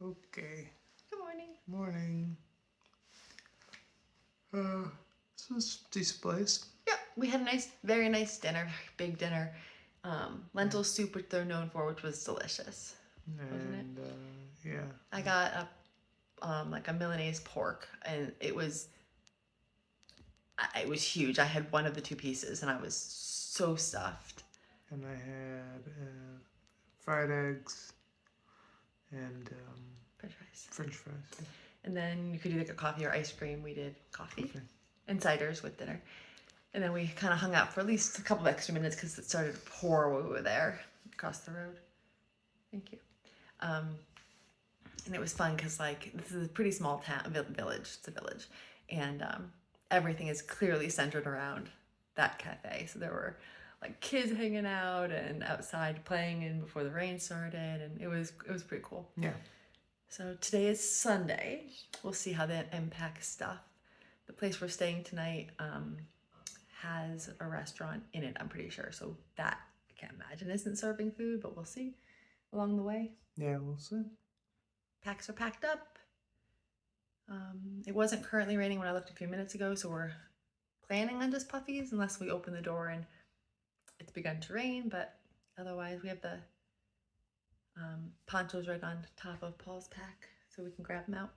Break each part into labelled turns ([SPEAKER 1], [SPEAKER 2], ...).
[SPEAKER 1] Okay.
[SPEAKER 2] Good morning.
[SPEAKER 1] Morning. This is a decent place.
[SPEAKER 2] Yeah, we had a very nice dinner, big dinner. Lentil soup, which they're known for, which was delicious. Wasn't it?
[SPEAKER 1] Yeah.
[SPEAKER 2] I got like a Milanese pork, and it was huge. I had one of the two pieces, and I was so stuffed.
[SPEAKER 1] And I had fried eggs and French fries. Yeah.
[SPEAKER 2] And then you could either get coffee or ice cream. We did coffee and ciders with dinner. And then we kind of hung out for at least a couple of extra minutes because it started to pour while we were there across the road. Thank you. And it was fun because this is a pretty small town, village. It's a village. And everything is clearly centered around that cafe. So there were kids hanging out and outside playing and before the rain started. And it was pretty cool.
[SPEAKER 1] Yeah.
[SPEAKER 2] So today is Sunday. We'll see how that impacts stuff. The place we're staying tonight has a restaurant in it, I'm pretty sure. So that, I can't imagine, isn't serving food, but we'll see along the way.
[SPEAKER 1] Yeah, we'll see.
[SPEAKER 2] Packs are packed up. It wasn't currently raining when I looked a few minutes ago, so we're planning on just puffies unless we open the door and it's begun to rain, but otherwise we have the ponchos right on top of Paul's pack so we can grab them out.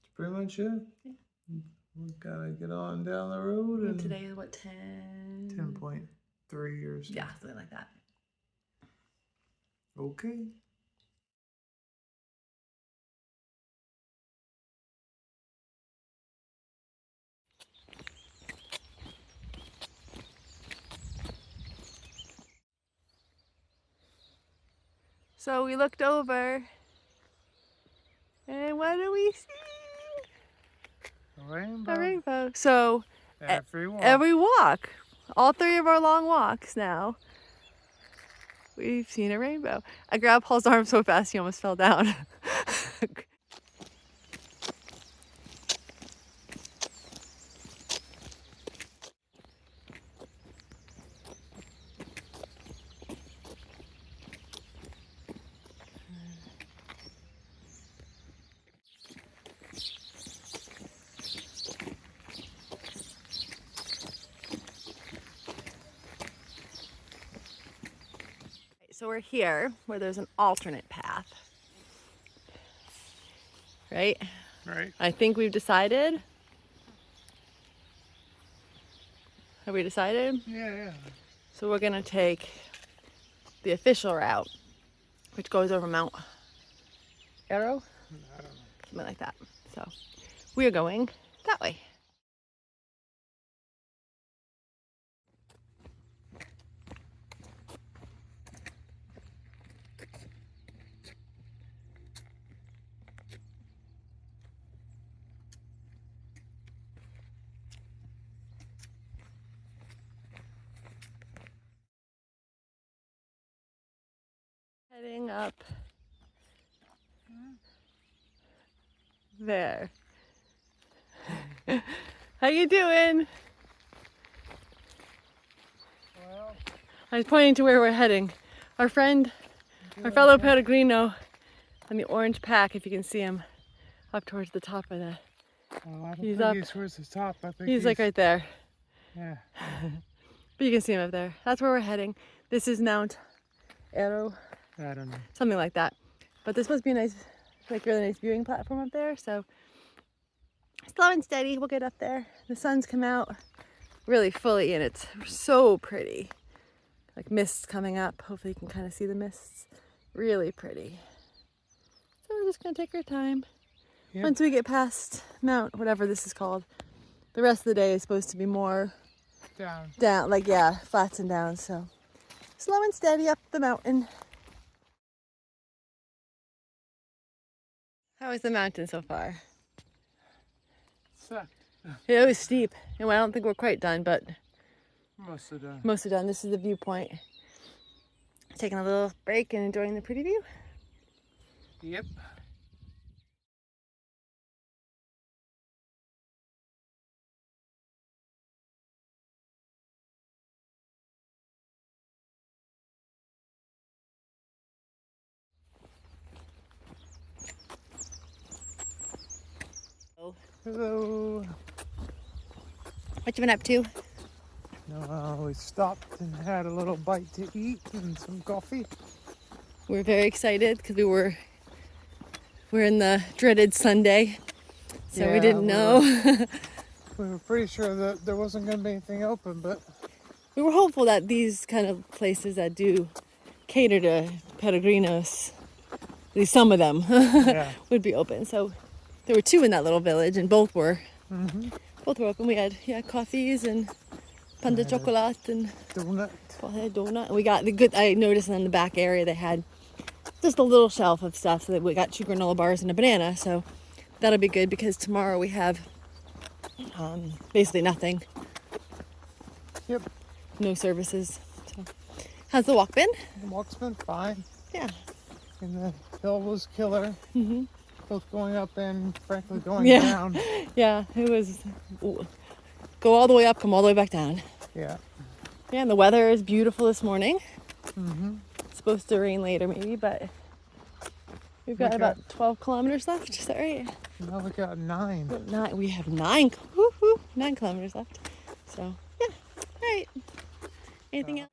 [SPEAKER 1] That's pretty much it.
[SPEAKER 2] Yeah.
[SPEAKER 1] We gotta get on down the road. And
[SPEAKER 2] today is what, 10?
[SPEAKER 1] 10.3 or something.
[SPEAKER 2] Yeah, something like that.
[SPEAKER 1] Okay.
[SPEAKER 2] So we looked over, and what do we see?
[SPEAKER 1] A rainbow.
[SPEAKER 2] A rainbow. So
[SPEAKER 1] Every walk.
[SPEAKER 2] All three of our long walks now, we've seen a rainbow. I grabbed Paul's arm so fast he almost fell down. So we're here where there's an alternate path, right?
[SPEAKER 1] Right.
[SPEAKER 2] I think we've decided. Have we decided?
[SPEAKER 1] Yeah.
[SPEAKER 2] So we're gonna take the official route, which goes over Mount Arrow?
[SPEAKER 1] I don't know.
[SPEAKER 2] Something like that. So we are going that way. Heading up there. How you doing?
[SPEAKER 1] Well,
[SPEAKER 2] I was pointing to where we're heading. Our friend, our fellow Pellegrino on the orange pack, if you can see him, up towards the top of that.
[SPEAKER 1] I don't
[SPEAKER 2] He's
[SPEAKER 1] think
[SPEAKER 2] up.
[SPEAKER 1] he's towards the top. I think
[SPEAKER 2] He's like right there.
[SPEAKER 1] Yeah.
[SPEAKER 2] But you can see him up there. That's where we're heading. This is Mount Arrow.
[SPEAKER 1] I don't know.
[SPEAKER 2] Something like that. But this must be a nice, really nice viewing platform up there. So slow and steady, we'll get up there. The sun's come out really fully and it's so pretty. Like mists coming up. Hopefully you can kind of see the mists. Really pretty. So we're just gonna take our time.
[SPEAKER 1] Yep.
[SPEAKER 2] Once we get past Mount, whatever this is called, the rest of the day is supposed to be more down, flats and downs. So slow and steady up the mountain. How is the mountain so far?
[SPEAKER 1] Sucked.
[SPEAKER 2] Yeah, it was steep. And I don't think we're quite done, but
[SPEAKER 1] Mostly done.
[SPEAKER 2] mostly done. This is the viewpoint. Taking a little break and enjoying the pretty view.
[SPEAKER 1] Yep. Hello.
[SPEAKER 2] What you been up to?
[SPEAKER 1] We stopped and had a little bite to eat and some coffee.
[SPEAKER 2] We're very excited because we're in the dreaded Sunday, so we didn't know.
[SPEAKER 1] We were pretty sure that there wasn't going to be anything open, but
[SPEAKER 2] We were hopeful that these kind of places that do cater to peregrinos, at least some of them,
[SPEAKER 1] yeah.
[SPEAKER 2] would be open. So there were 2 in that little village, and both were open. We had coffees and pan de chocolate and
[SPEAKER 1] Donut.
[SPEAKER 2] donut. And we got the good. I noticed in the back area they had just a little shelf of stuff, so that we got 2 granola bars and a banana. So that'll be good because tomorrow we have basically nothing.
[SPEAKER 1] Yep.
[SPEAKER 2] No services. So how's the walk been?
[SPEAKER 1] The walk's been fine.
[SPEAKER 2] Yeah.
[SPEAKER 1] And the hill was killer. Both going up and frankly going
[SPEAKER 2] Yeah.
[SPEAKER 1] down.
[SPEAKER 2] Yeah, it was go all the way up, come all the way back down.
[SPEAKER 1] Yeah.
[SPEAKER 2] Yeah, and the weather is beautiful this morning. It's supposed to rain later maybe, but we've got about 12 kilometers left. Is that right?
[SPEAKER 1] Now we got 9.
[SPEAKER 2] We have 9 kilometers left. So, yeah. All right. Anything else?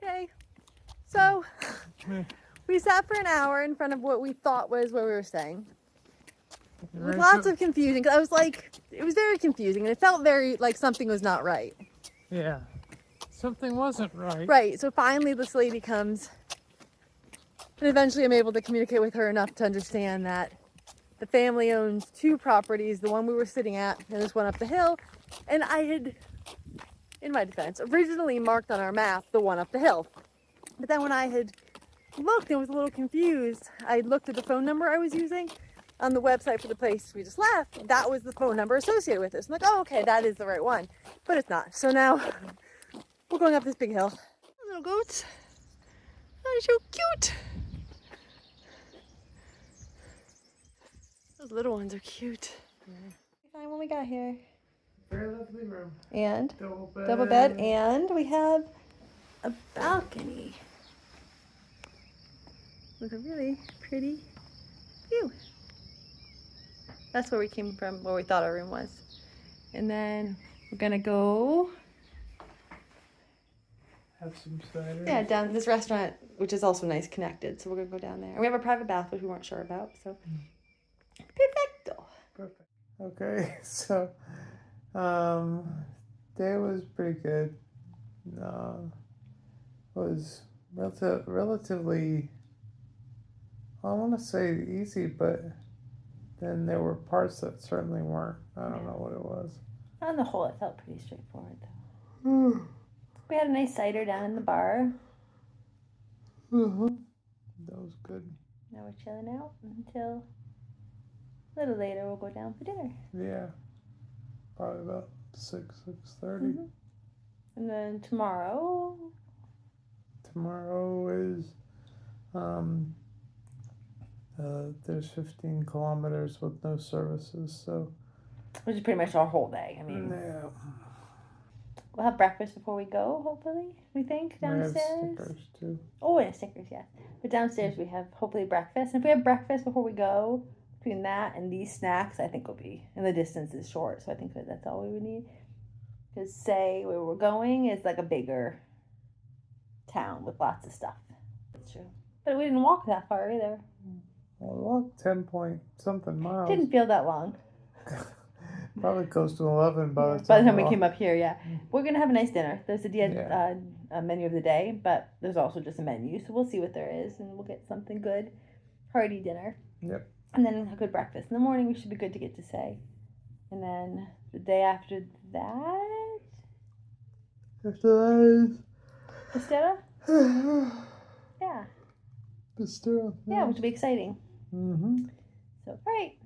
[SPEAKER 2] Okay. So, we sat for an hour in front of what we thought was where we were staying. With lots of confusion, because I was like, it was very confusing, and it felt very like something was not right.
[SPEAKER 1] Yeah. Something wasn't right.
[SPEAKER 2] Right, so finally this lady comes, and eventually I'm able to communicate with her enough to understand that the family owns 2 properties, the one we were sitting at, and this one up the hill, and I had, in my defense, originally marked on our map the one up the hill. But then when I had looked and was a little confused, I looked at the phone number I was using on the website for the place we just left. That was the phone number associated with this. I'm like, oh, okay, that is the right one. But it's not. So now we're going up this big hill. Little goats. Oh, so cute. Those little ones are cute. Fine when we got here.
[SPEAKER 1] Very lovely room.
[SPEAKER 2] And
[SPEAKER 1] Double
[SPEAKER 2] bed, and we have a balcony with a really pretty view. That's where we came from, where we thought our room was. And then we're gonna go,
[SPEAKER 1] Have some cider.
[SPEAKER 2] yeah, down this restaurant, which is also nice, connected. So we're gonna go down there. And we have a private bath, which we weren't sure about. So perfecto.
[SPEAKER 1] Perfect. Okay, so day was pretty good. Was relatively, I want to say easy, but then there were parts that certainly weren't. I don't know what it was.
[SPEAKER 2] On the whole, it felt pretty straightforward, though. We had a nice cider down in the bar.
[SPEAKER 1] That was good.
[SPEAKER 2] Now we're chilling out until a little later. We'll go down for dinner.
[SPEAKER 1] Yeah, probably about 6:30.
[SPEAKER 2] Mm-hmm. And then tomorrow.
[SPEAKER 1] Tomorrow is there's 15 kilometers with no services, so
[SPEAKER 2] Which is pretty much our whole day. I mean,
[SPEAKER 1] yeah.
[SPEAKER 2] we'll have breakfast before we go, hopefully, we think,
[SPEAKER 1] We have
[SPEAKER 2] downstairs.
[SPEAKER 1] stickers too.
[SPEAKER 2] Oh, and stickers, yes. But downstairs we have hopefully breakfast. And if we have breakfast before we go, between that and these snacks, I think we'll be, and the distance is short, so I think that's all we would need. Because say where we're going is like a bigger town with lots of stuff. That's true. But we didn't walk that far either.
[SPEAKER 1] Well, we walked 10 point something miles.
[SPEAKER 2] Didn't feel that long.
[SPEAKER 1] Probably close to 11 by the
[SPEAKER 2] time
[SPEAKER 1] we
[SPEAKER 2] we came up here, yeah. We're going to have a nice dinner. There's
[SPEAKER 1] Yeah.
[SPEAKER 2] a menu of the day, but there's also just a menu. So we'll see what there is, and we'll get something good. Hearty dinner.
[SPEAKER 1] Yep.
[SPEAKER 2] And then a good breakfast. In the morning, we should be good to get to say. And then the day after that...
[SPEAKER 1] After that is...
[SPEAKER 2] Fisterra? Yeah.
[SPEAKER 1] Fisterra.
[SPEAKER 2] Yeah, which will be exciting.
[SPEAKER 1] Mm-hmm.
[SPEAKER 2] So, all right.